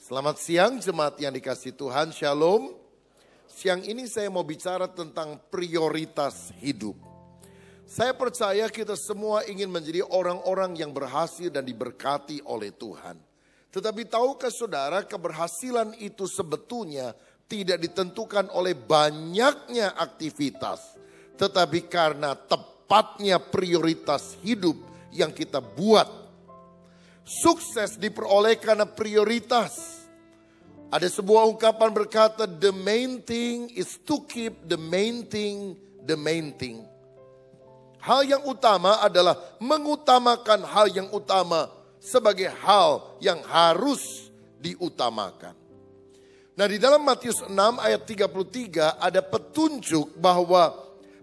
Selamat siang jemaat yang dikasihi Tuhan, Shalom. Siang ini saya mau bicara tentang prioritas hidup. Saya percaya kita semua ingin menjadi orang-orang yang berhasil dan diberkati oleh Tuhan. Tetapi tahukah saudara, keberhasilan itu sebetulnya tidak ditentukan oleh banyaknya aktivitas, tetapi karena tepatnya prioritas hidup yang kita buat. Sukses diperoleh karena prioritas. Ada sebuah ungkapan berkata, the main thing is to keep the main thing the main thing. Hal yang utama adalah mengutamakan hal yang utama sebagai hal yang harus diutamakan. Nah, di dalam Matius 6 ayat 33 ada petunjuk bahwa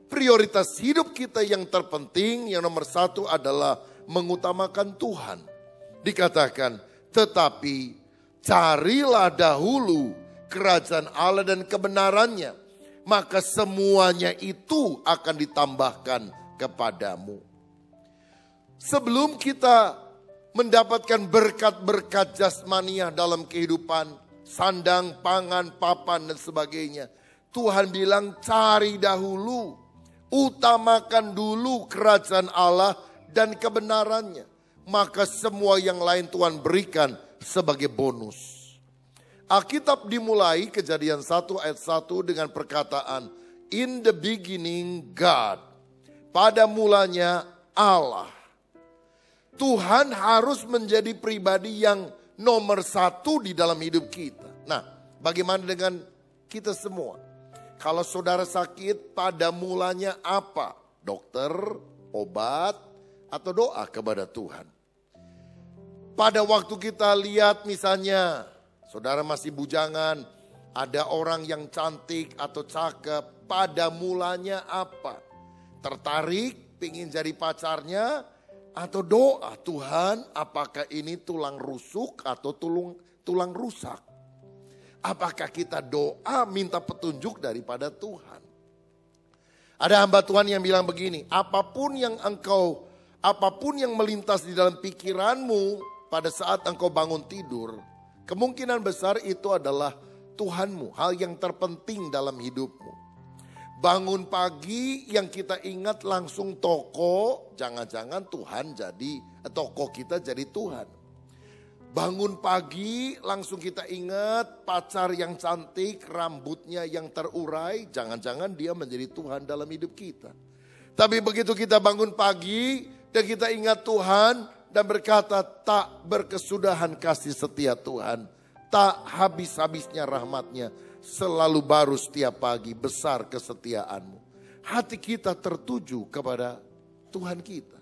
prioritas hidup kita yang terpenting, yang nomor satu adalah mengutamakan Tuhan. Dikatakan, tetapi carilah dahulu kerajaan Allah dan kebenarannya, maka semuanya itu akan ditambahkan kepadamu. Sebelum kita mendapatkan berkat-berkat jasmaniah dalam kehidupan, sandang, pangan, papan dan sebagainya, Tuhan bilang cari dahulu, utamakan dulu kerajaan Allah dan kebenarannya. Maka semua yang lain Tuhan berikan sebagai bonus. Alkitab dimulai Kejadian 1 ayat 1 dengan perkataan, in the beginning God. Pada mulanya Allah. Tuhan harus menjadi pribadi yang nomor satu di dalam hidup kita. Nah, bagaimana dengan kita semua? Kalau saudara sakit, pada mulanya apa? Dokter, obat, atau doa kepada Tuhan? Pada waktu kita lihat misalnya, saudara masih bujangan, ada orang yang cantik atau cakep, pada mulanya apa? Tertarik, pingin jadi pacarnya, atau doa, Tuhan apakah ini tulang rusuk atau tulang rusak? Apakah kita doa minta petunjuk daripada Tuhan? Ada hamba Tuhan yang bilang begini, apapun yang melintas di dalam pikiranmu, pada saat engkau bangun tidur, kemungkinan besar itu adalah Tuhanmu, hal yang terpenting dalam hidupmu. Bangun pagi yang kita ingat langsung toko, jangan-jangan Tuhan jadi, toko kita jadi Tuhan. Bangun pagi langsung kita ingat pacar yang cantik, rambutnya yang terurai, jangan-jangan dia menjadi Tuhan dalam hidup kita. Tapi begitu kita bangun pagi dan kita ingat Tuhan, dan berkata, tak berkesudahan kasih setia Tuhan, tak habis-habisnya rahmatnya, selalu baru setiap pagi, besar kesetiaanmu. Hati kita tertuju kepada Tuhan kita.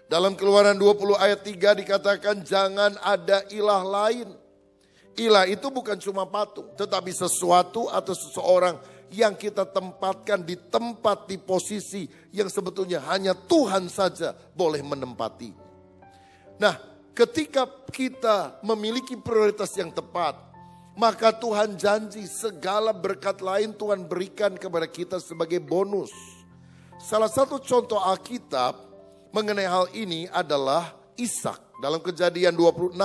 Dalam Keluaran 20 ayat 3 dikatakan, jangan ada ilah lain. Ilah itu bukan cuma patung, tetapi sesuatu atau seseorang yang kita tempatkan di tempat, di posisi yang sebetulnya hanya Tuhan saja boleh menempati. Nah, ketika kita memiliki prioritas yang tepat, maka Tuhan janji segala berkat lain Tuhan berikan kepada kita sebagai bonus. Salah satu contoh Alkitab mengenai hal ini adalah Ishak. Dalam Kejadian 26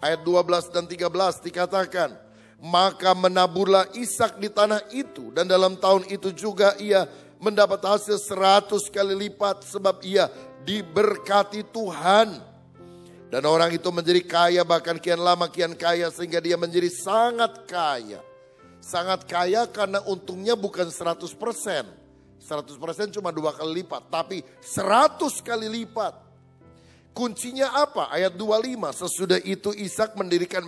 ayat 12 dan 13 dikatakan, maka menaburlah Ishak di tanah itu, dan dalam tahun itu juga ia mendapat hasil 100 kali lipat sebab ia diberkati Tuhan. Dan orang itu menjadi kaya, bahkan kian lama kian kaya, sehingga dia menjadi sangat kaya. Sangat kaya karena untungnya bukan 100%. 100% cuma 2 kali lipat, tapi 100 kali lipat. Kuncinya apa? Ayat 25, sesudah itu Ishak mendirikan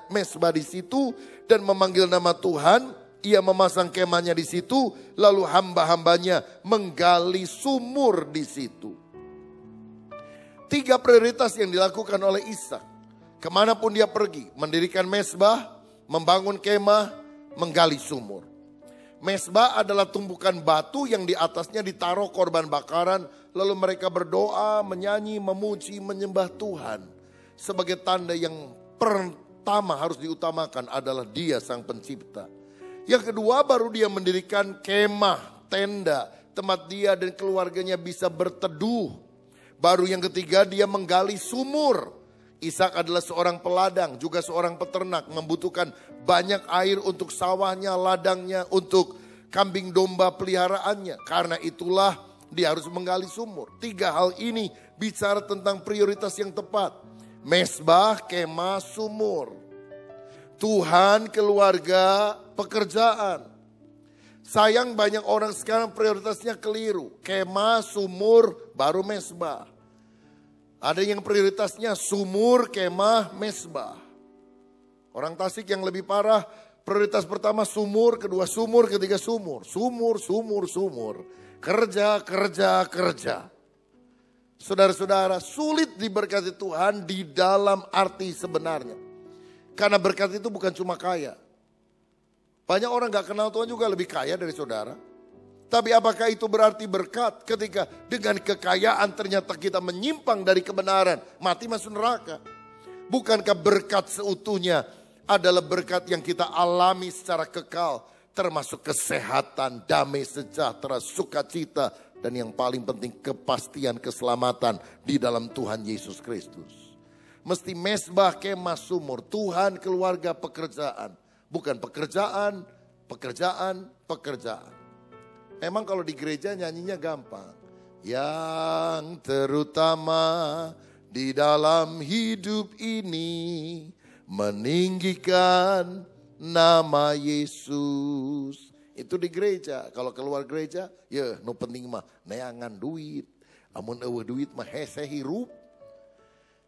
mesbah di situ dan memanggil nama Tuhan. Ia memasang kemahnya di situ, lalu hamba-hambanya menggali sumur di situ. 3 prioritas yang dilakukan oleh Ishak. Kemanapun dia pergi, mendirikan mesbah, membangun kemah, menggali sumur. Mesbah adalah tumpukan batu yang di atasnya ditaruh korban bakaran. Lalu mereka berdoa, menyanyi, memuji, menyembah Tuhan. Sebagai tanda yang pertama harus diutamakan adalah dia sang pencipta. Yang kedua baru dia mendirikan kemah, tenda, tempat dia dan keluarganya bisa berteduh. Baru yang ketiga dia menggali sumur Ishak adalah seorang peladang, juga seorang peternak, membutuhkan banyak air untuk sawahnya, ladangnya, untuk kambing domba peliharaannya. Karena itulah dia harus menggali sumur. 3 hal ini bicara tentang prioritas yang tepat. Mesbah, kemah, sumur. Tuhan, keluarga, pekerjaan. Sayang banyak orang sekarang prioritasnya keliru. Kemah, sumur, baru mesbah. Ada yang prioritasnya sumur, kemah, mesbah. Orang Tasik yang lebih parah, prioritas pertama sumur, kedua sumur, ketiga sumur. Sumur, sumur, sumur. Kerja, kerja, kerja. Saudara-saudara, sulit diberkati Tuhan di dalam arti sebenarnya. Karena berkat itu bukan cuma kaya. Banyak orang gak kenal Tuhan juga lebih kaya dari saudara. Tapi apakah itu berarti berkat ketika dengan kekayaan ternyata kita menyimpang dari kebenaran, mati masuk neraka? Bukankah berkat seutuhnya adalah berkat yang kita alami secara kekal, termasuk kesehatan, damai sejahtera, sukacita, dan yang paling penting kepastian keselamatan di dalam Tuhan Yesus Kristus. Mesti mesbah, kemah, sumur, Tuhan, keluarga, pekerjaan. Bukan pekerjaan, pekerjaan, pekerjaan. Memang kalau di gereja nyanyinya gampang. Yang terutama di dalam hidup ini meninggikan nama Yesus. Itu di gereja. Kalau keluar gereja, ya no penting mah neangan duit. Amun eueuh duit mah hese hirup.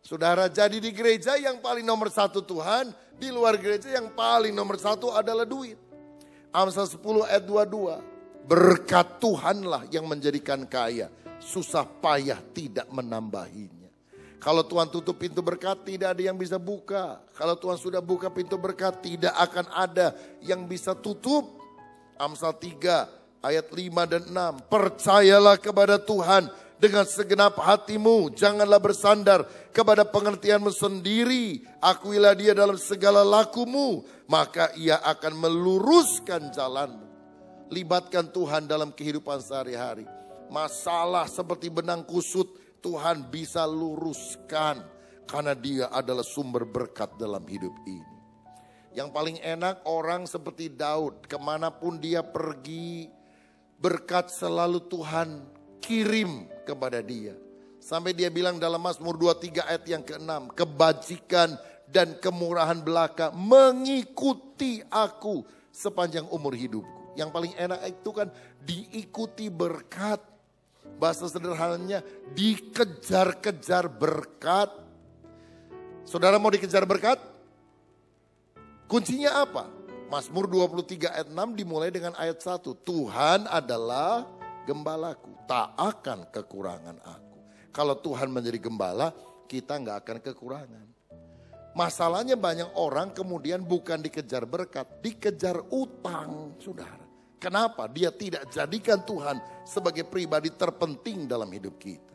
Saudara, jadi di gereja yang paling nomor 1 Tuhan, di luar gereja yang paling nomor 1 adalah duit. Amsal 10 ayat 22. Berkat Tuhanlah yang menjadikan kaya, susah payah tidak menambahinya. Kalau Tuhan tutup pintu berkat, tidak ada yang bisa buka. Kalau Tuhan sudah buka pintu berkat, tidak akan ada yang bisa tutup. Amsal 3 ayat 5 dan 6. Percayalah kepada Tuhan dengan segenap hatimu, janganlah bersandar kepada pengertianmu sendiri. Akuilah dia dalam segala lakumu, maka ia akan meluruskan jalanmu. Libatkan Tuhan dalam kehidupan sehari-hari. Masalah seperti benang kusut Tuhan bisa luruskan. Karena dia adalah sumber berkat dalam hidup ini. Yang paling enak orang seperti Daud. Kemanapun dia pergi, berkat selalu Tuhan kirim kepada dia. Sampai dia bilang dalam Mazmur 23 ayat yang ke-6. Kebajikan dan kemurahan belaka mengikuti aku sepanjang umur hidupku. Yang paling enak itu kan diikuti berkat. Bahasa sederhananya dikejar-kejar berkat. Saudara mau dikejar berkat? Kuncinya apa? Mazmur 23 ayat 6 dimulai dengan ayat 1. Tuhan adalah gembalaku, tak akan kekurangan aku. Kalau Tuhan menjadi gembala, kita gak akan kekurangan. Masalahnya banyak orang kemudian bukan dikejar berkat, dikejar utang, saudara. Kenapa? Dia tidak jadikan Tuhan sebagai pribadi terpenting dalam hidup kita.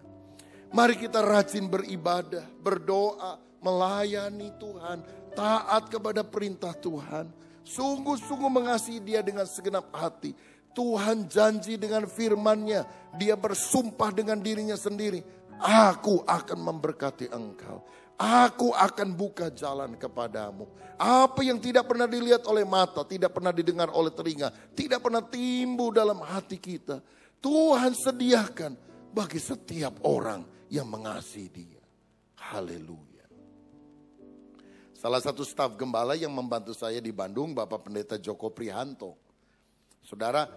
Mari kita rajin beribadah, berdoa, melayani Tuhan, taat kepada perintah Tuhan. Sungguh-sungguh mengasihi dia dengan segenap hati. Tuhan janji dengan firman-Nya, dia bersumpah dengan dirinya sendiri. Aku akan memberkati engkau. Aku akan buka jalan kepadamu. Apa yang tidak pernah dilihat oleh mata, tidak pernah didengar oleh telinga, tidak pernah timbul dalam hati kita, Tuhan sediakan bagi setiap orang yang mengasihi dia. Haleluya. Salah satu staf gembala yang membantu saya di Bandung, Bapak Pendeta Joko Prihanto. Saudara,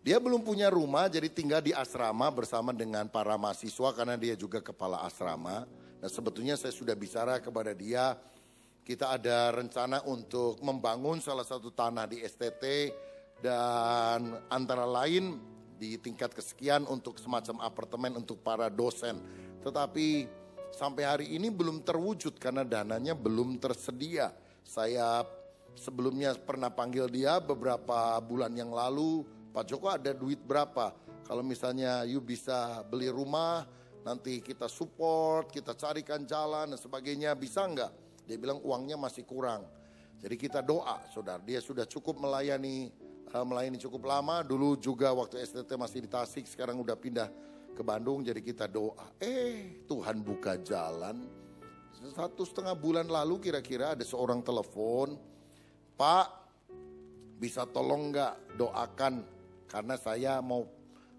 dia belum punya rumah, jadi tinggal di asrama bersama dengan para mahasiswa karena dia juga kepala asrama. Nah, sebetulnya saya sudah bicara kepada dia, kita ada rencana untuk membangun salah satu tanah di STT dan antara lain di tingkat kesekian untuk semacam apartemen untuk para dosen. Tetapi sampai hari ini belum terwujud karena dananya belum tersedia. Saya sebelumnya pernah panggil dia beberapa bulan yang lalu, Pak Joko ada duit berapa? Kalau misalnya you bisa beli rumah, nanti kita support, kita carikan jalan dan sebagainya, bisa enggak? Dia bilang uangnya masih kurang. Jadi kita doa, saudara. Dia sudah cukup melayani cukup lama. Dulu juga waktu STT masih di Tasik, sekarang udah pindah ke Bandung. Jadi kita doa. Tuhan buka jalan. 1,5 bulan lalu kira-kira ada seorang telepon, Pak, bisa tolong nggak doakan karena saya mau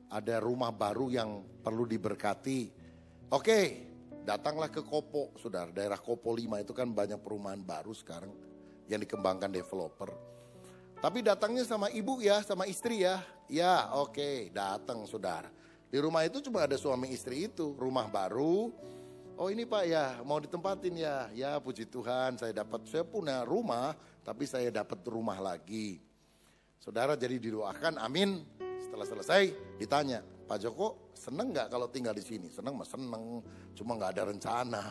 ada rumah baru yang perlu diberkati. Oke, datanglah ke Kopo, saudara. Daerah Kopo 5 itu kan banyak perumahan baru sekarang yang dikembangkan developer. Tapi datangnya sama ibu ya, sama istri ya. Ya oke, datang saudara. Di rumah itu cuma ada suami istri itu, rumah baru. Oh ini Pak ya, mau ditempatin ya. Ya puji Tuhan, saya punya rumah, tapi saya dapat rumah lagi. Saudara jadi didoakan, amin. Setelah selesai ditanya, Pak Joko seneng gak kalau tinggal di sini? Seneng mah seneng, cuma gak ada rencana.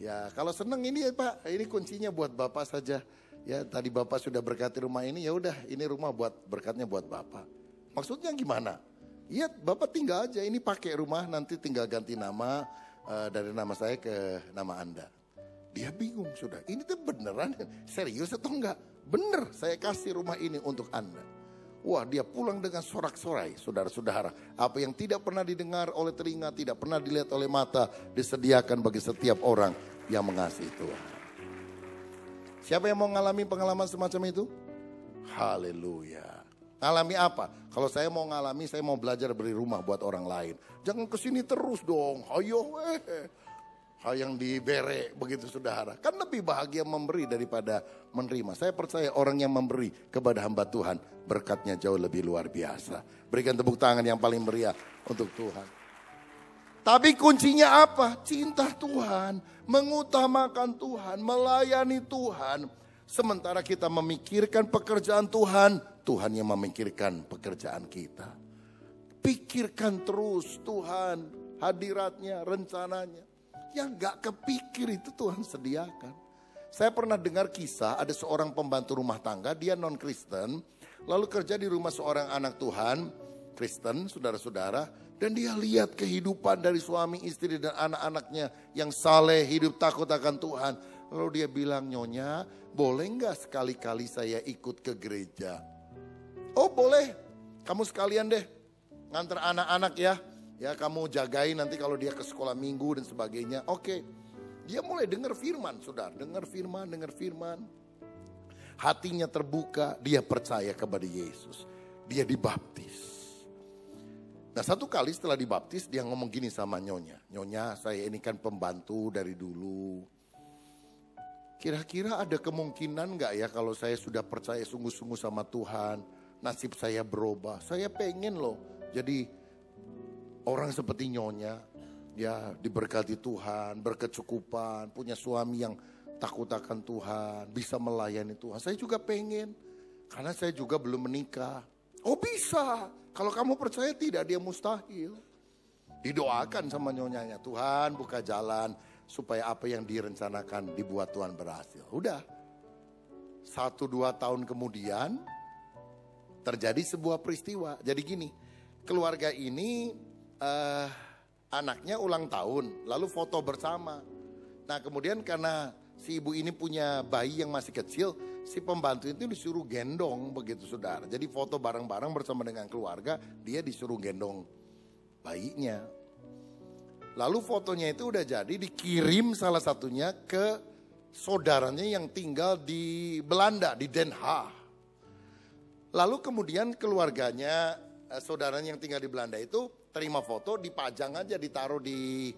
Ya kalau seneng ini ya Pak, ini kuncinya buat Bapak saja. Ya tadi Bapak sudah berkati rumah ini, ya udah ini rumah buat berkatnya buat Bapak. Maksudnya gimana? Iya Bapak tinggal aja, ini pakai rumah nanti tinggal ganti nama dari nama saya ke nama Anda. Dia bingung sudah, ini tuh beneran serius atau enggak? Bener saya kasih rumah ini untuk Anda. Wah dia pulang dengan sorak-sorai saudara-saudara. Apa yang tidak pernah didengar oleh telinga, tidak pernah dilihat oleh mata, disediakan bagi setiap orang yang mengasihi Tuhan. Siapa yang mau mengalami pengalaman semacam itu? Haleluya. Ngalami apa? Kalau saya mau ngalami, saya mau belajar beri rumah buat orang lain. Jangan kesini terus dong. Ayo yang dibere begitu saudara. Kan lebih bahagia memberi daripada menerima. Saya percaya orang yang memberi kepada hamba Tuhan, berkatnya jauh lebih luar biasa. Berikan tepuk tangan yang paling meriah untuk Tuhan. Tapi kuncinya apa? Cinta Tuhan, mengutamakan Tuhan, melayani Tuhan. Sementara kita memikirkan pekerjaan Tuhan, Tuhan yang memikirkan pekerjaan kita. Pikirkan terus Tuhan, hadiratnya, rencananya. Yang gak kepikir itu Tuhan sediakan. Saya pernah dengar kisah ada seorang pembantu rumah tangga, dia non-Kristen. Lalu kerja di rumah seorang anak Tuhan, Kristen, saudara-saudara. Dan dia lihat kehidupan dari suami, istri dan anak-anaknya yang saleh, hidup takut akan Tuhan. Lalu dia bilang, Nyonya, boleh gak sekali-kali saya ikut ke gereja? Oh boleh, kamu sekalian deh nganter anak-anak ya. Ya kamu jagain nanti kalau dia ke sekolah minggu dan sebagainya. Oke, dia mulai dengar firman, saudara. Dengar firman. Hatinya terbuka, dia percaya kepada Yesus. Dia dibaptis. Nah satu kali setelah dibaptis dia ngomong gini sama Nyonya. Nyonya saya ini kan pembantu dari dulu. Kira-kira ada kemungkinan gak ya kalau saya sudah percaya sungguh-sungguh sama Tuhan. Nasib saya berubah. Saya pengen loh jadi orang seperti Nyonya. Ya diberkati Tuhan, berkecukupan, punya suami yang takut akan Tuhan, bisa melayani Tuhan. Saya juga pengen, karena saya juga belum menikah. Oh bisa, kalau kamu percaya tidak dia mustahil. Didoakan sama Nyonyanya, Tuhan buka jalan supaya apa yang direncanakan dibuat Tuhan berhasil. Udah, 1-2 tahun kemudian terjadi sebuah peristiwa. Jadi gini, keluarga ini anaknya ulang tahun, lalu foto bersama. Nah kemudian karena si ibu ini punya bayi yang masih kecil, si pembantu itu disuruh gendong begitu saudara. Jadi foto bareng-bareng bersama dengan keluarga, dia disuruh gendong bayinya. Lalu fotonya itu udah jadi dikirim salah satunya ke saudaranya yang tinggal di Belanda, di Den Haag. Lalu kemudian keluarganya, saudaranya yang tinggal di Belanda itu terima foto, dipajang aja, ditaruh di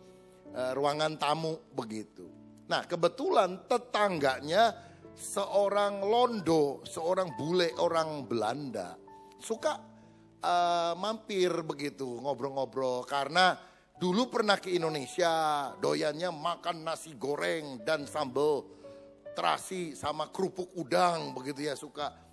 ruangan tamu begitu. Nah kebetulan tetangganya seorang Londo, seorang bule orang Belanda. Suka mampir begitu, ngobrol-ngobrol. Karena dulu pernah ke Indonesia, doyannya makan nasi goreng dan sambal terasi sama kerupuk udang begitu ya, suka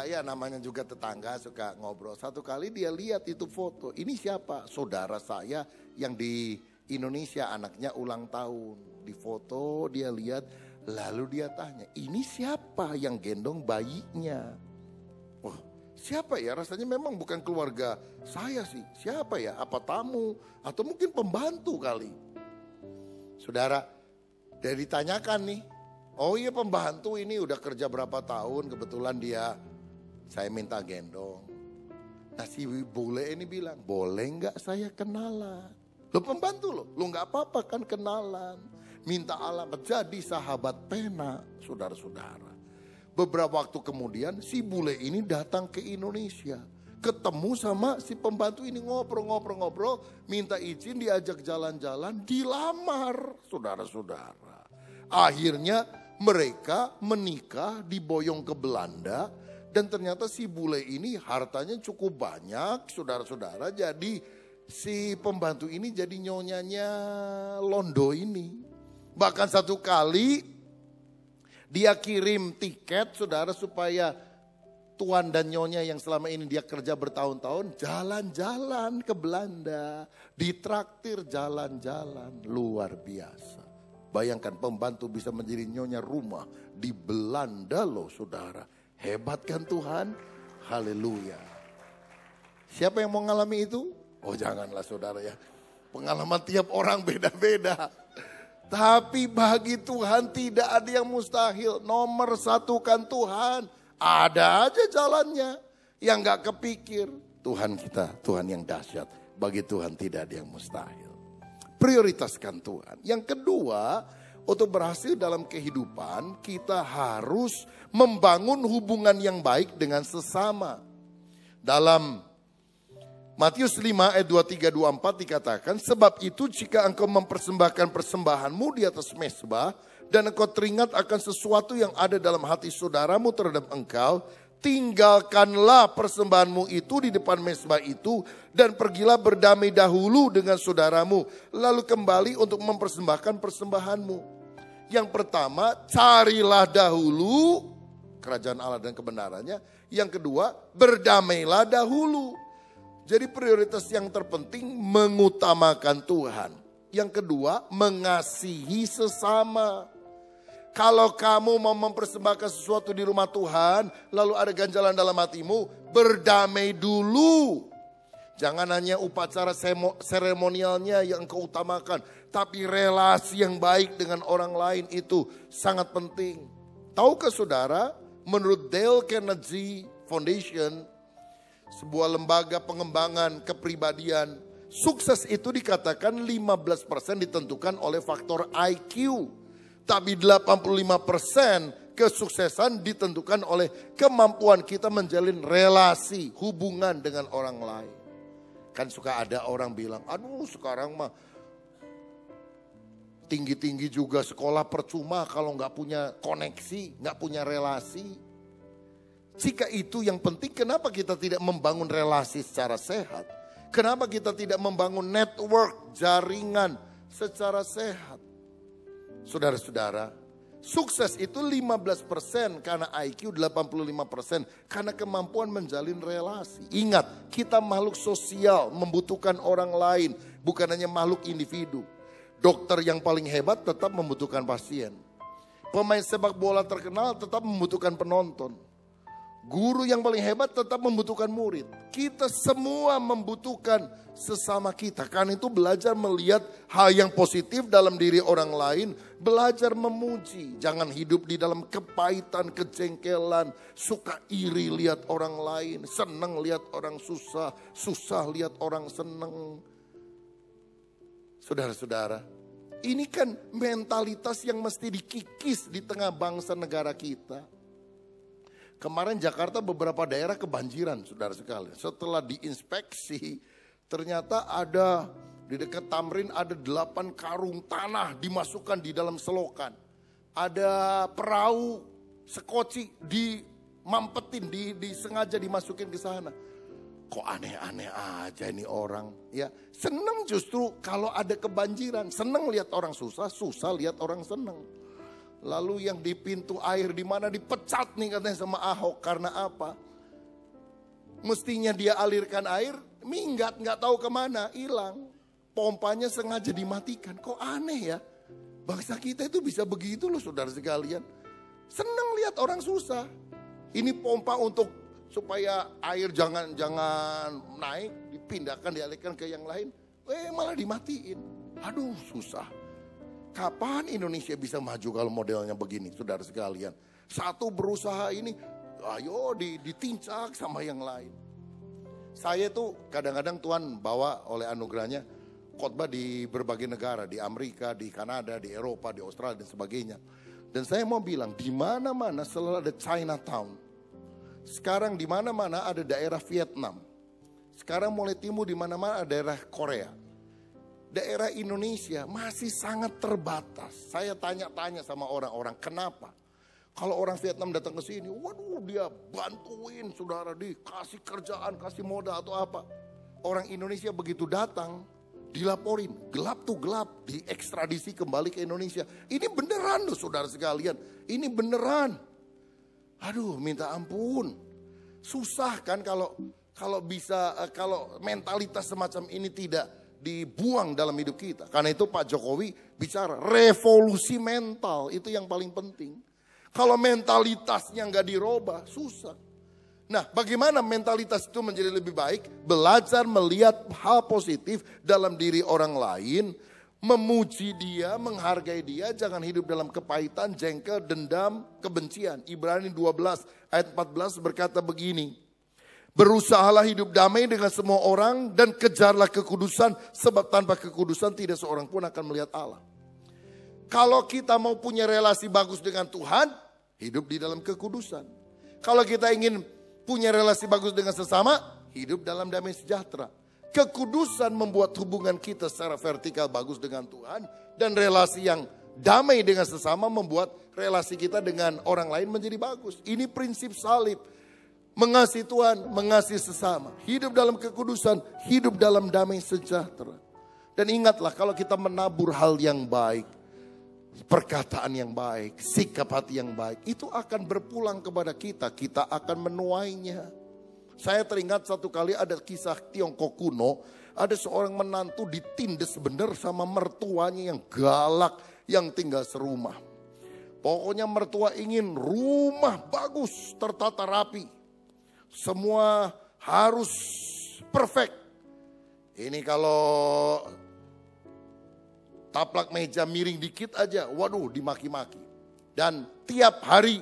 ya namanya juga tetangga, suka ngobrol. Satu kali dia lihat itu foto, ini siapa? Saudara saya yang di Indonesia, anaknya ulang tahun. Di foto dia lihat, lalu dia tanya, ini siapa yang gendong bayinya? Wah, siapa ya? Rasanya memang bukan keluarga saya sih. Siapa ya? Apa tamu? Atau mungkin pembantu kali. Saudara, dia ditanyakan nih. Oh iya pembantu ini udah kerja berapa tahun, kebetulan saya minta gendong. Nah si bule ini bilang, boleh gak saya kenalan? Lo pembantu lo gak apa-apa kan kenalan. minta alamat, jadi sahabat pena, saudara-saudara. Beberapa waktu kemudian si bule ini datang ke Indonesia. Ketemu sama si pembantu ini, ngobrol-ngobrol, minta izin diajak jalan-jalan, dilamar, saudara-saudara. Akhirnya mereka menikah, diboyong ke Belanda, dan ternyata si bule ini hartanya cukup banyak, saudara-saudara. Jadi si pembantu ini jadi nyonyanya Londo ini. Bahkan satu kali dia kirim tiket, saudara, supaya tuan dan nyonya yang selama ini dia kerja bertahun-tahun jalan-jalan ke Belanda, ditraktir jalan-jalan, luar biasa. Bayangkan pembantu bisa menjadi nyonya rumah di Belanda loh, saudara. Hebat kan Tuhan? Haleluya. Siapa yang mau ngalami itu? Oh janganlah saudara ya. Pengalaman tiap orang beda-beda. Tapi bagi Tuhan tidak ada yang mustahil. Nomor satu kan Tuhan. Ada aja jalannya yang gak kepikir. Tuhan kita, Tuhan yang dahsyat. Bagi Tuhan tidak ada yang mustahil. Prioritaskan Tuhan. Yang kedua, untuk berhasil dalam kehidupan, kita harus membangun hubungan yang baik dengan sesama. Dalam Matius 5 ayat 23-24 dikatakan, sebab itu jika engkau mempersembahkan persembahanmu di atas mezbah, dan engkau teringat akan sesuatu yang ada dalam hati saudaramu terhadap engkau, tinggalkanlah persembahanmu itu di depan mezbah itu, dan pergilah berdamai dahulu dengan saudaramu, lalu kembali untuk mempersembahkan persembahanmu. Yang pertama, carilah dahulu kerajaan Allah dan kebenarannya. Yang kedua, berdamailah dahulu. Jadi prioritas yang terpenting mengutamakan Tuhan. Yang kedua, mengasihi sesama. Kalau kamu mau mempersembahkan sesuatu di rumah Tuhan, lalu ada ganjalan dalam hatimu, berdamai dulu. Jangan hanya upacara seremonialnya yang engkau utamakan, tapi relasi yang baik dengan orang lain itu sangat penting. Tahukah saudara, menurut Dale Carnegie Foundation, sebuah lembaga pengembangan kepribadian, sukses itu dikatakan 15% ditentukan oleh faktor IQ. Tapi 85% kesuksesan ditentukan oleh kemampuan kita menjalin relasi, hubungan dengan orang lain. Kan suka ada orang bilang, aduh sekarang mah tinggi-tinggi juga sekolah percuma kalau gak punya koneksi, gak punya relasi. Jika itu yang penting, kenapa kita tidak membangun relasi secara sehat? Kenapa kita tidak membangun network, jaringan secara sehat? Saudara-saudara, sukses itu 15% karena IQ, 85% karena kemampuan menjalin relasi. Ingat, kita makhluk sosial, membutuhkan orang lain, bukan hanya makhluk individu. Dokter yang paling hebat tetap membutuhkan pasien. Pemain sepak bola terkenal tetap membutuhkan penonton. Guru yang paling hebat tetap membutuhkan murid. Kita semua membutuhkan sesama kita. Karena itu belajar melihat hal yang positif dalam diri orang lain. Belajar memuji. Jangan hidup di dalam kepahitan, kejengkelan. Suka iri lihat orang lain. Senang lihat orang susah. Susah lihat orang senang. Saudara-saudara, ini kan mentalitas yang mesti dikikis di tengah bangsa negara kita. Kemarin Jakarta beberapa daerah kebanjiran, saudara sekalian. Setelah diinspeksi, ternyata ada di dekat Tamrin ada 8 karung tanah dimasukkan di dalam selokan. Ada perahu sekoci dimampetin, disengaja dimasukin ke sana. Kok aneh-aneh aja ini orang. Ya, senang justru kalau ada kebanjiran. Senang lihat orang susah, susah lihat orang senang. Lalu yang di pintu air di mana dipecat nih katanya sama Ahok, karena apa? Mestinya dia alirkan air, minggat nggak tahu kemana, hilang. Pompanya sengaja dimatikan. Kok aneh ya? Bangsa kita itu bisa begitu loh saudara sekalian. Senang lihat orang susah. Ini pompa untuk supaya air jangan naik, dipindahkan, dialihkan ke yang lain. Malah dimatiin. Aduh susah. Kapan Indonesia bisa maju kalau modelnya begini, saudara sekalian? Satu berusaha ini, ayo ditincak sama yang lain. Saya tuh kadang-kadang Tuhan bawa oleh anugerahnya khotbah di berbagai negara, di Amerika, di Kanada, di Eropa, di Australia dan sebagainya. Dan saya mau bilang, di mana-mana selalu ada Chinatown. Sekarang di mana-mana ada daerah Vietnam. Sekarang mulai timur di mana-mana ada daerah Korea. Daerah Indonesia masih sangat terbatas. Saya tanya-tanya sama orang-orang, kenapa? Kalau orang Vietnam datang ke sini, waduh dia bantuin saudara, dikasih kerjaan, kasih modal atau apa. Orang Indonesia begitu datang, dilaporin, gelap tuh gelap, diekstradisi kembali ke Indonesia. Ini beneran loh saudara sekalian, ini beneran. Aduh minta ampun, susah kan kalau mentalitas semacam ini tidak dibuang dalam hidup kita. Karena itu Pak Jokowi bicara revolusi mental, itu yang paling penting. Kalau mentalitasnya nggak dirubah, susah. Nah, bagaimana mentalitas itu menjadi lebih baik? Belajar melihat hal positif dalam diri orang lain, memuji dia, menghargai dia, jangan hidup dalam kepahitan, jengkel, dendam, kebencian. Ibrani 12 ayat 14 berkata begini, berusahalah hidup damai dengan semua orang dan kejarlah kekudusan, sebab tanpa kekudusan tidak seorang pun akan melihat Allah. Kalau kita mau punya relasi bagus dengan Tuhan, hidup di dalam kekudusan. Kalau kita ingin punya relasi bagus dengan sesama, hidup dalam damai sejahtera. Kekudusan membuat hubungan kita secara vertikal bagus dengan Tuhan, dan relasi yang damai dengan sesama membuat relasi kita dengan orang lain menjadi bagus. Ini prinsip salib. Mengasihi Tuhan, mengasihi sesama. Hidup dalam kekudusan, hidup dalam damai sejahtera. Dan ingatlah kalau kita menabur hal yang baik, perkataan yang baik, sikap hati yang baik, itu akan berpulang kepada kita. Kita akan menuainya. Saya teringat satu kali ada kisah Tiongkok kuno. Ada seorang menantu ditindas benar sama mertuanya yang galak, yang tinggal serumah. Pokoknya mertua ingin rumah bagus, tertata rapi. Semua harus perfect. Ini kalau taplak meja miring dikit aja, waduh dimaki-maki. Dan tiap hari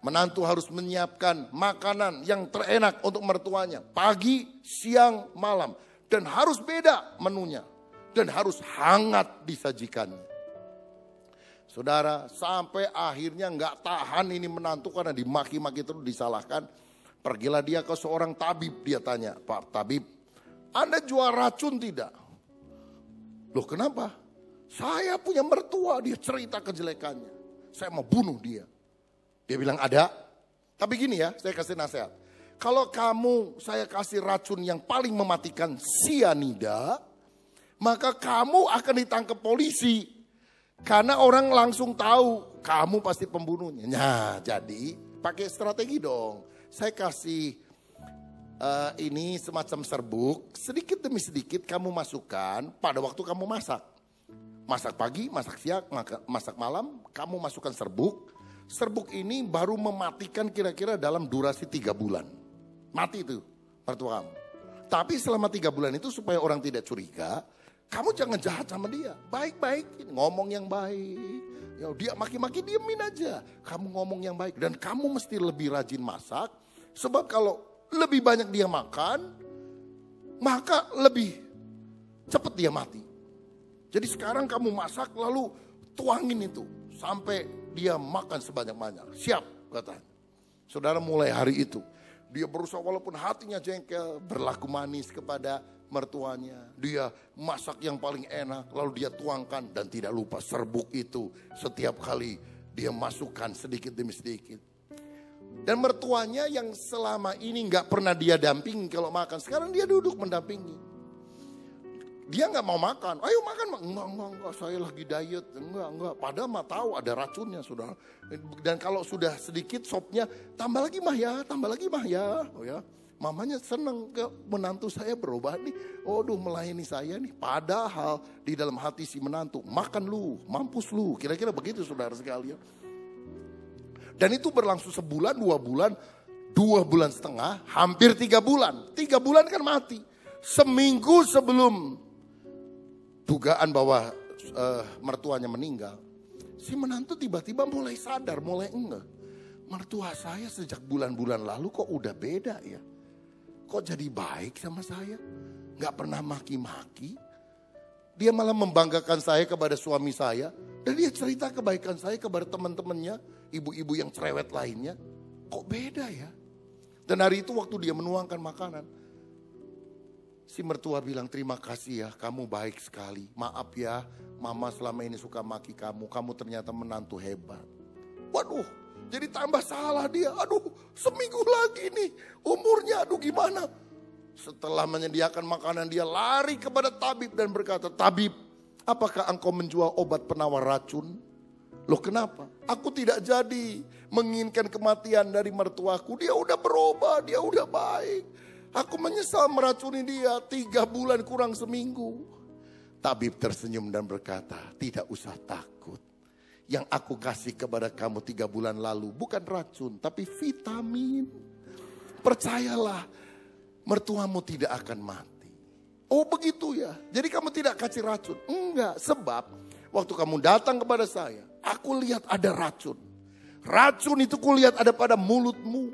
menantu harus menyiapkan makanan yang terenak untuk mertuanya. Pagi, siang, malam. Dan harus beda menunya. Dan harus hangat disajikannya. Saudara, sampai akhirnya gak tahan ini menantu karena dimaki-maki terus, disalahkan. Pergilah dia ke seorang tabib, dia tanya, Pak Tabib, Anda jual racun tidak? Loh kenapa? Saya punya mertua, dia cerita kejelekannya. Saya mau bunuh dia. Dia bilang ada. Tapi gini ya, saya kasih nasihat. Kalau saya kasih racun yang paling mematikan, sianida, maka kamu akan ditangkap polisi. Karena orang langsung tahu kamu pasti pembunuhnya. Nah jadi pakai strategi dong. Saya kasih ini semacam serbuk, sedikit demi sedikit kamu masukkan pada waktu kamu masak. Masak pagi, masak siang, masak malam, kamu masukkan serbuk. Serbuk ini baru mematikan kira-kira dalam durasi 3 bulan. Mati itu mertua kamu. Tapi selama 3 bulan itu supaya orang tidak curiga, kamu jangan jahat sama dia. Baik-baik, ngomong yang baik. Ya, dia maki-maki diemin aja. Kamu ngomong yang baik dan kamu mesti lebih rajin masak. Sebab kalau lebih banyak dia makan, maka lebih cepat dia mati. Jadi sekarang kamu masak lalu tuangin itu sampai dia makan sebanyak-banyak. Siap katanya. Saudara mulai hari itu dia berusaha walaupun hatinya jengkel, berlaku manis kepada mertuanya. Dia masak yang paling enak lalu dia tuangkan dan tidak lupa serbuk itu setiap kali dia masukkan sedikit demi sedikit. Dan mertuanya yang selama ini gak pernah dia dampingi kalau makan, sekarang dia duduk mendampingi. Dia gak mau makan, ayo makan. Enggak, saya lagi diet. Enggak, padahal mah tahu ada racunnya saudara. Dan kalau sudah sedikit sopnya, tambah lagi mah ya. Oh ya. Mamanya senang ke menantu saya berubah nih. Waduh melayani saya nih. Padahal di dalam hati si menantu, makan lu, mampus lu. Kira-kira begitu saudara sekalian. Dan itu berlangsung sebulan, 2 bulan, 2 bulan setengah, hampir 3 bulan. 3 bulan kan mati. Seminggu sebelum dugaan bahwa mertuanya meninggal, si menantu tiba-tiba mulai sadar, mulai enggak. Mertua saya sejak bulan-bulan lalu kok udah beda ya. Kok jadi baik sama saya? Gak pernah maki-maki. Dia malah membanggakan saya kepada suami saya. Dan dia cerita kebaikan saya kepada teman-temannya, ibu-ibu yang cerewet lainnya. Kok beda ya? Dan hari itu waktu dia menuangkan makanan, si mertua bilang, terima kasih ya, kamu baik sekali. Maaf ya, mama selama ini suka maki kamu ternyata menantu hebat. Waduh, jadi tambah salah dia. Aduh, seminggu lagi nih umurnya, aduh gimana. Setelah menyediakan makanan, dia lari kepada tabib dan berkata, tabib, apakah engkau menjual obat penawar racun? Loh kenapa? Aku tidak jadi menginginkan kematian dari mertuaku. Dia udah berubah, dia udah baik. Aku menyesal meracuni dia 3 bulan kurang seminggu. Tabib tersenyum dan berkata, tidak usah takut. Yang aku kasih kepada kamu 3 bulan lalu bukan racun tapi vitamin. Percayalah, mertuamu tidak akan mati. Oh begitu ya, jadi kamu tidak kasih racun? Enggak, sebab waktu kamu datang kepada saya, aku lihat ada racun. Racun itu kulihat ada pada mulutmu,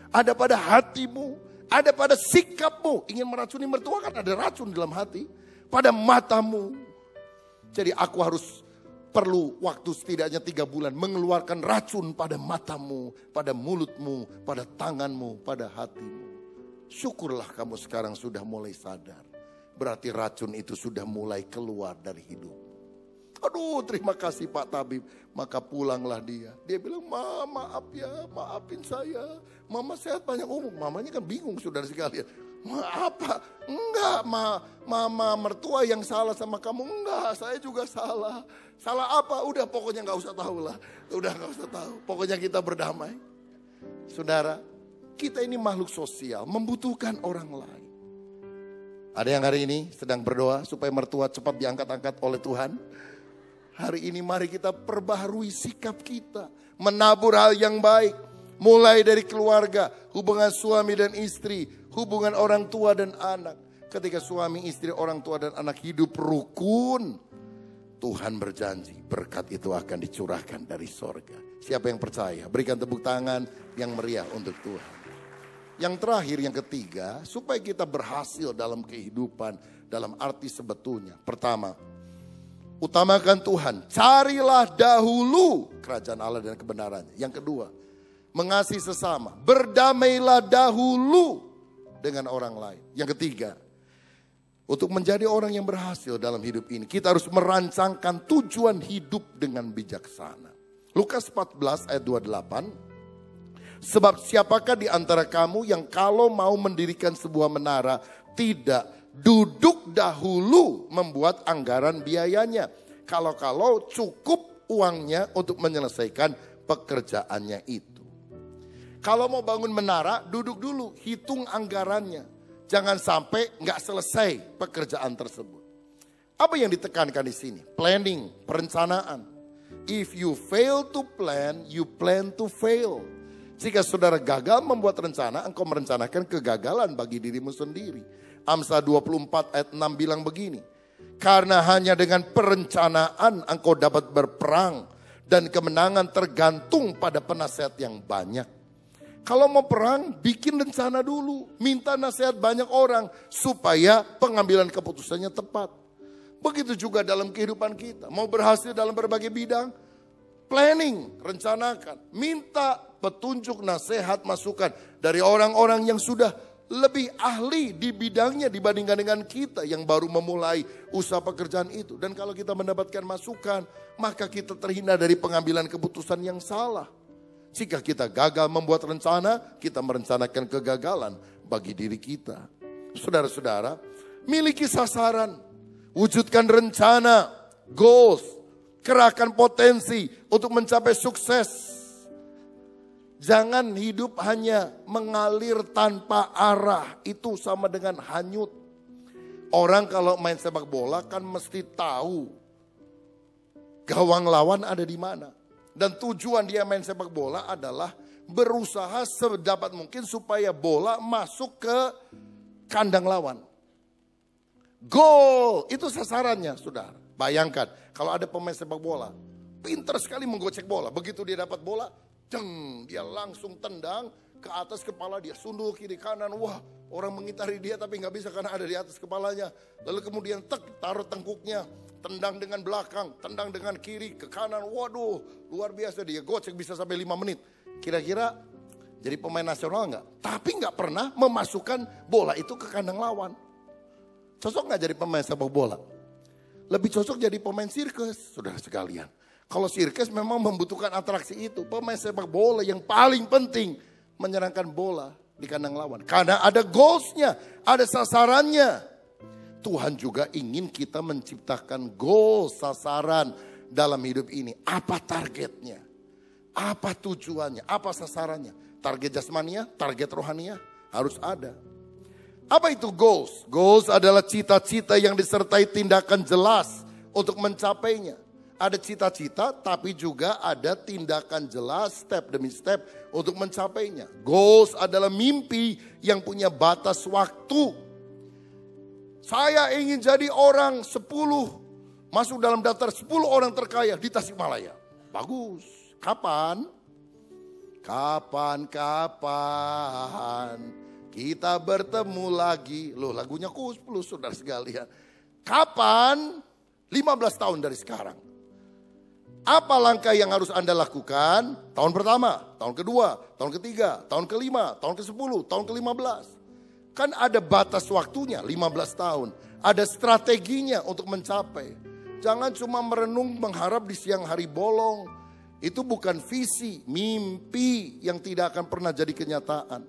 ada pada hatimu, ada pada sikapmu. Ingin meracuni mertua kan ada racun dalam hati. Pada matamu. Jadi aku harus perlu waktu setidaknya 3 bulan mengeluarkan racun pada matamu, pada mulutmu, pada tanganmu, pada hatimu. Syukurlah kamu sekarang sudah mulai sadar. Berarti racun itu sudah mulai keluar dari hidup. Aduh terima kasih Pak Tabib. Maka pulanglah dia. Dia bilang, maaf ya, maafin saya. Mama sehat banyak umur. Mamanya kan bingung saudara sekalian. Apa? Enggak, mama mertua yang salah sama kamu. Enggak, saya juga salah. Salah apa? Udah pokoknya gak usah tahu lah. Udah gak usah tahu. Pokoknya kita berdamai. Saudara, kita ini makhluk sosial, membutuhkan orang lain. Ada yang hari ini sedang berdoa supaya mertua cepat diangkat-angkat oleh Tuhan? Hari ini mari kita perbaharui sikap kita. Menabur hal yang baik. Mulai dari keluarga, hubungan suami dan istri, hubungan orang tua dan anak. Ketika suami, istri, orang tua dan anak hidup rukun, Tuhan berjanji berkat itu akan dicurahkan dari sorga. Siapa yang percaya? Berikan tepuk tangan yang meriah untuk Tuhan. Yang terakhir, yang ketiga, supaya kita berhasil dalam kehidupan, dalam arti sebetulnya. Pertama, utamakan Tuhan. Carilah dahulu kerajaan Allah dan kebenarannya. Yang kedua, mengasihi sesama. Berdamailah dahulu dengan orang lain. Yang ketiga, untuk menjadi orang yang berhasil dalam hidup ini, kita harus merancangkan tujuan hidup dengan bijaksana. Lukas 14 ayat 28. Sebab siapakah di antara kamu yang kalau mau mendirikan sebuah menara tidak duduk dahulu membuat anggaran biayanya. Kalau cukup uangnya untuk menyelesaikan pekerjaannya itu. Kalau mau bangun menara duduk dulu, hitung anggarannya. Jangan sampai nggak selesai pekerjaan tersebut. Apa yang ditekankan di sini? Planning, perencanaan. If you fail to plan, you plan to fail. Jika saudara gagal membuat rencana, engkau merencanakan kegagalan bagi dirimu sendiri. Amsal 24 ayat 6 bilang begini. Karena hanya dengan perencanaan engkau dapat berperang. Dan kemenangan tergantung pada penasehat yang banyak. Kalau mau perang, bikin rencana dulu. Minta nasihat banyak orang supaya pengambilan keputusannya tepat. Begitu juga dalam kehidupan kita. Mau berhasil dalam berbagai bidang, planning, rencanakan. Minta petunjuk, nasihat, masukan dari orang-orang yang sudah lebih ahli di bidangnya dibandingkan dengan kita yang baru memulai usaha pekerjaan itu. Dan kalau kita mendapatkan masukan, maka kita terhindar dari pengambilan keputusan yang salah. Jika kita gagal membuat rencana, kita merencanakan kegagalan bagi diri kita. Saudara-saudara, miliki sasaran, wujudkan rencana, goals, kerahkan potensi untuk mencapai sukses. Jangan hidup hanya mengalir tanpa arah, itu sama dengan hanyut. Orang kalau main sepak bola kan mesti tahu gawang lawan ada di mana. Dan tujuan dia main sepak bola adalah berusaha sedapat mungkin supaya bola masuk ke kandang lawan. Gol, itu sasarannya saudara. Bayangkan kalau ada pemain sepak bola, pintar sekali menggocek bola. Begitu dia dapat bola, dia langsung tendang ke atas kepala dia, sundul kiri kanan. Wah, orang mengitari dia tapi nggak bisa karena ada di atas kepalanya. Lalu kemudian taruh tengkuknya, tendang dengan belakang, tendang dengan kiri, ke kanan. Waduh, luar biasa dia gocek bisa sampai 5 menit. Kira-kira jadi pemain nasional nggak? Tapi nggak pernah memasukkan bola itu ke kandang lawan. Cocok nggak jadi pemain sepak bola? Lebih cocok jadi pemain sirkus, saudara sekalian. Kalau sirkus memang membutuhkan atraksi itu. Pemain sepak bola yang paling penting menyerangkan bola di kandang lawan. Karena ada goalsnya, ada sasarannya. Tuhan juga ingin kita menciptakan goal, sasaran dalam hidup ini. Apa targetnya? Apa tujuannya? Apa sasarannya? Target jasmania, target rohania harus ada. Apa itu goals? Goals adalah cita-cita yang disertai tindakan jelas untuk mencapainya. Ada cita-cita tapi juga ada tindakan jelas step demi step untuk mencapainya. Goals adalah mimpi yang punya batas waktu. Saya ingin jadi orang 10, masuk dalam daftar 10 orang terkaya di Tasikmalaya. Bagus. Kapan? Kapan kita bertemu lagi. Loh, lagunya Kus+, saudara sekalian. Kapan? 15 tahun dari sekarang. Apa langkah yang harus Anda lakukan? Tahun pertama, tahun kedua, tahun ketiga, tahun kelima, tahun ke-10, tahun ke-15. Kan ada batas waktunya, 15 tahun. Ada strateginya untuk mencapai. Jangan cuma merenung mengharap di siang hari bolong. Itu bukan visi, mimpi yang tidak akan pernah jadi kenyataan.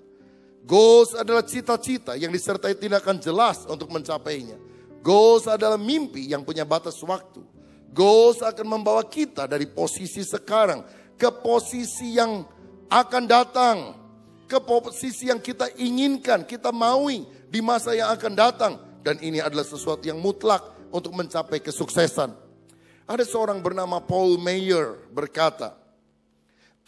Goals adalah cita-cita yang disertai tindakan jelas untuk mencapainya. Goals adalah mimpi yang punya batas waktu. Goals akan membawa kita dari posisi sekarang ke posisi yang akan datang. Ke posisi yang kita inginkan, kita maui di masa yang akan datang. Dan ini adalah sesuatu yang mutlak untuk mencapai kesuksesan. Ada seorang bernama Paul Meyer berkata,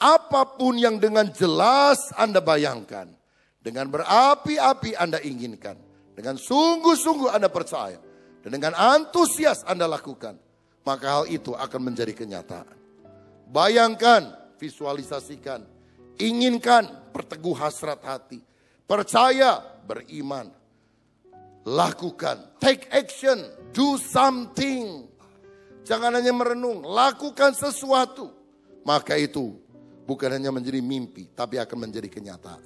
apapun yang dengan jelas Anda bayangkan, dengan berapi-api Anda inginkan, dengan sungguh-sungguh Anda percaya, dan dengan antusias Anda lakukan, maka hal itu akan menjadi kenyataan. Bayangkan, visualisasikan, inginkan, perteguh hasrat hati, percaya, beriman, lakukan, take action, do something. Jangan hanya merenung, lakukan sesuatu. Maka itu bukan hanya menjadi mimpi, tapi akan menjadi kenyataan.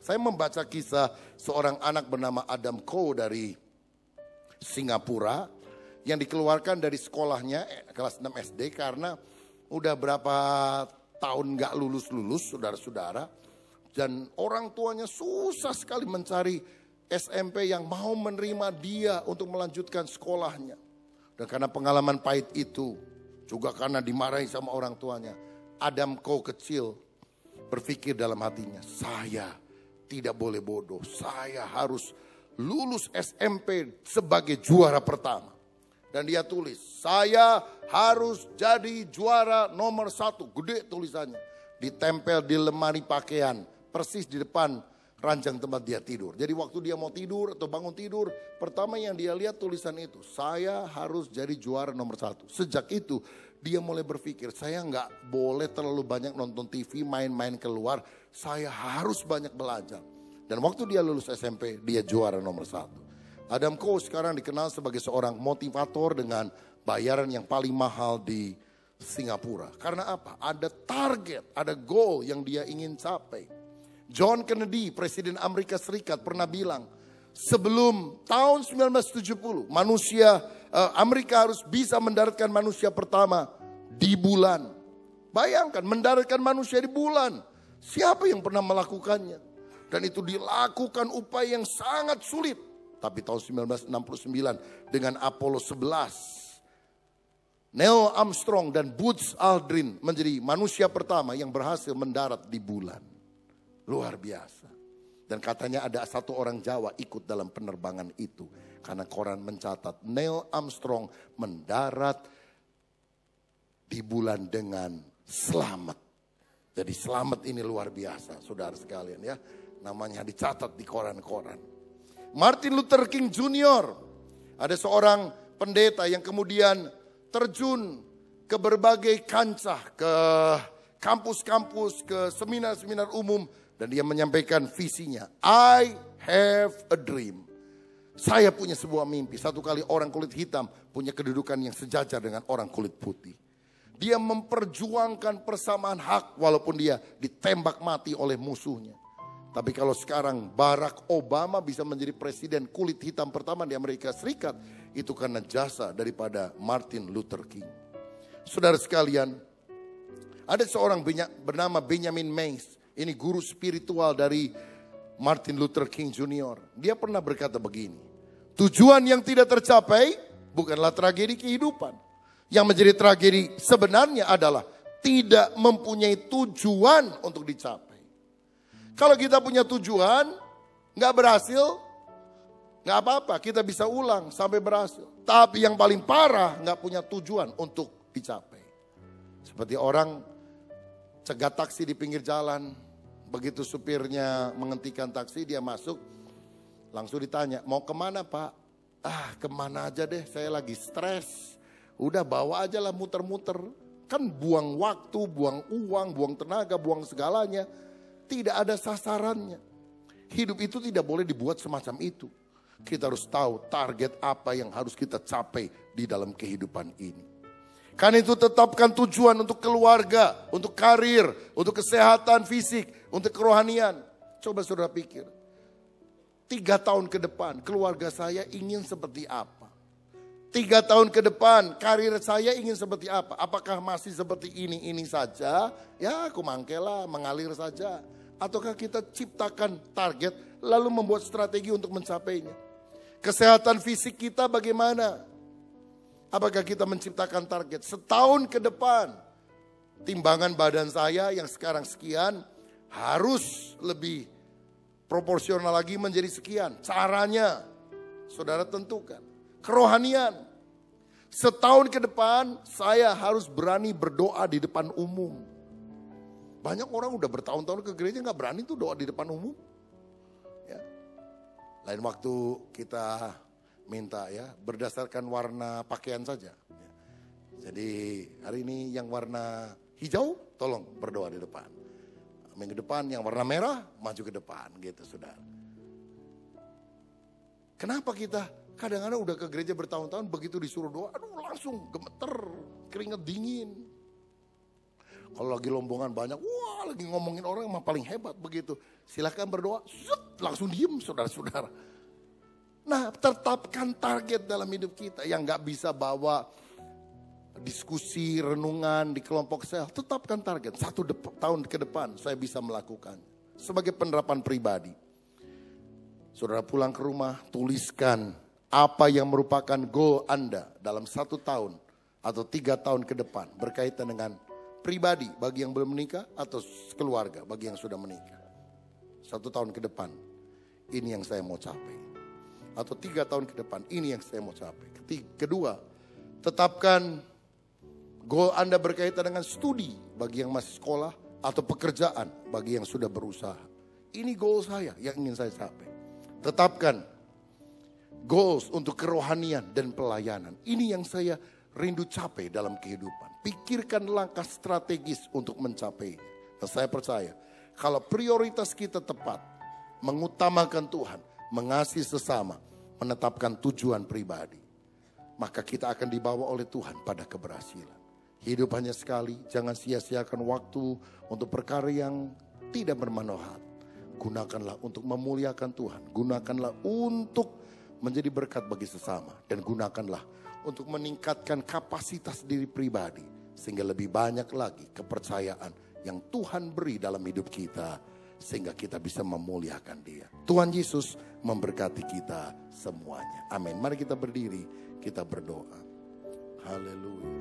Saya membaca kisah seorang anak bernama Adam Coe dari Singapura, yang dikeluarkan dari sekolahnya kelas 6 SD karena udah berapa tahun gak lulus-lulus, saudara-saudara. Dan orang tuanya susah sekali mencari SMP yang mau menerima dia untuk melanjutkan sekolahnya. Dan karena pengalaman pahit itu, juga karena dimarahi sama orang tuanya, Adam Coe kecil berpikir dalam hatinya, saya tidak boleh bodoh, saya harus lulus SMP sebagai juara pertama. Dan dia tulis, saya harus jadi juara nomor 1. Gede tulisannya. Ditempel di lemari pakaian. Persis di depan ranjang tempat dia tidur. Jadi waktu dia mau tidur atau bangun tidur, pertama yang dia lihat tulisan itu. Saya harus jadi juara nomor 1. Sejak itu dia mulai berpikir, saya nggak boleh terlalu banyak nonton TV, main-main keluar. Saya harus banyak belajar. Dan waktu dia lulus SMP, dia juara nomor 1. Adam Coe sekarang dikenal sebagai seorang motivator dengan bayaran yang paling mahal di Singapura. Karena apa? Ada target, ada goal yang dia ingin capai. John Kennedy, Presiden Amerika Serikat pernah bilang, sebelum tahun 1970 Amerika harus bisa mendaratkan manusia pertama di bulan. Bayangkan mendaratkan manusia di bulan. Siapa yang pernah melakukannya? Dan itu dilakukan upaya yang sangat sulit. Tapi tahun 1969 dengan Apollo 11, Neil Armstrong dan Buzz Aldrin menjadi manusia pertama yang berhasil mendarat di bulan. Luar biasa. Dan katanya ada satu orang Jawa ikut dalam penerbangan itu. Karena koran mencatat Neil Armstrong mendarat di bulan dengan selamat. Jadi selamat ini luar biasa, saudara sekalian ya. Namanya dicatat di koran-koran. Martin Luther King Jr. Ada seorang pendeta yang kemudian terjun ke berbagai kancah, ke kampus-kampus, ke seminar-seminar umum. Dan dia menyampaikan visinya. I have a dream. Saya punya sebuah mimpi. Satu kali orang kulit hitam punya kedudukan yang sejajar dengan orang kulit putih. Dia memperjuangkan persamaan hak walaupun dia ditembak mati oleh musuhnya. Tapi kalau sekarang Barack Obama bisa menjadi presiden kulit hitam pertama di Amerika Serikat, itu karena jasa daripada Martin Luther King. Saudara sekalian, ada seorang bernama Benjamin Mays. Ini guru spiritual dari Martin Luther King Jr. Dia pernah berkata begini, tujuan yang tidak tercapai bukanlah tragedi kehidupan. Yang menjadi tragedi sebenarnya adalah tidak mempunyai tujuan untuk dicapai. Kalau kita punya tujuan, nggak berhasil, nggak apa-apa, kita bisa ulang sampai berhasil. Tapi yang paling parah, nggak punya tujuan untuk dicapai. Seperti orang cegat taksi di pinggir jalan, begitu supirnya menghentikan taksi, dia masuk, langsung ditanya, mau kemana Pak? Kemana aja deh, saya lagi stres. Udah bawa aja lah muter-muter. Kan buang waktu, buang uang, buang tenaga, buang segalanya. Tidak ada sasarannya. Hidup itu tidak boleh dibuat semacam itu. Kita harus tahu target apa yang harus kita capai di dalam kehidupan ini. Karena itu tetapkan tujuan untuk keluarga, untuk karir, untuk kesehatan fisik, untuk kerohanian. Coba saudara pikir. 3 tahun ke depan keluarga saya ingin seperti apa? 3 tahun ke depan karir saya ingin seperti apa? Apakah masih seperti ini saja? Ya aku mangkelah, mengalir saja. Ataukah kita ciptakan target lalu membuat strategi untuk mencapainya? Kesehatan fisik kita bagaimana? Apakah kita menciptakan target setahun ke depan? Timbangan badan saya yang sekarang sekian harus lebih proporsional lagi menjadi sekian. Caranya saudara tentukan. Kerohanian. Setahun ke depan saya harus berani berdoa di depan umum. Banyak orang udah bertahun-tahun ke gereja gak berani tuh doa di depan umum. Ya. Lain waktu kita minta ya berdasarkan warna pakaian saja. Ya. Jadi hari ini yang warna hijau tolong berdoa di depan. Minggu depan yang warna merah maju ke depan gitu saudara. Kenapa kita kadang-kadang udah ke gereja bertahun-tahun begitu disuruh doa, aduh langsung gemeter, keringat dingin. Kalau lagi lombongan banyak, wah lagi ngomongin orang yang paling hebat begitu. Silahkan berdoa, langsung diem saudara-saudara. Nah tetapkan target dalam hidup kita yang gak bisa bawa diskusi, renungan di kelompok sel. Tetapkan target, 1 tahun ke depan saya bisa melakukan. Sebagai penerapan pribadi. Saudara pulang ke rumah, tuliskan apa yang merupakan goal Anda dalam 1 tahun atau 3 tahun ke depan berkaitan dengan pribadi bagi yang belum menikah atau keluarga bagi yang sudah menikah. 1 tahun ke depan ini yang saya mau capai. Atau 3 tahun ke depan ini yang saya mau capai. Kedua, tetapkan goal Anda berkaitan dengan studi bagi yang masih sekolah atau pekerjaan bagi yang sudah berusaha. Ini goal saya yang ingin saya capai. Tetapkan goals untuk kerohanian dan pelayanan. Ini yang saya rindu capai dalam kehidupan. Pikirkan langkah strategis untuk mencapai. Dan saya percaya kalau prioritas kita tepat, mengutamakan Tuhan, mengasihi sesama, menetapkan tujuan pribadi, maka kita akan dibawa oleh Tuhan pada keberhasilan. Hidup hanya sekali, jangan sia-siakan waktu untuk perkara yang tidak bermanfaat. Gunakanlah untuk memuliakan Tuhan, gunakanlah untuk menjadi berkat bagi sesama, dan gunakanlah untuk meningkatkan kapasitas diri pribadi sehingga lebih banyak lagi kepercayaan yang Tuhan beri dalam hidup kita sehingga kita bisa memuliakan Dia. Tuhan Yesus memberkati kita semuanya. Amin. Mari kita berdiri, kita berdoa. Haleluya.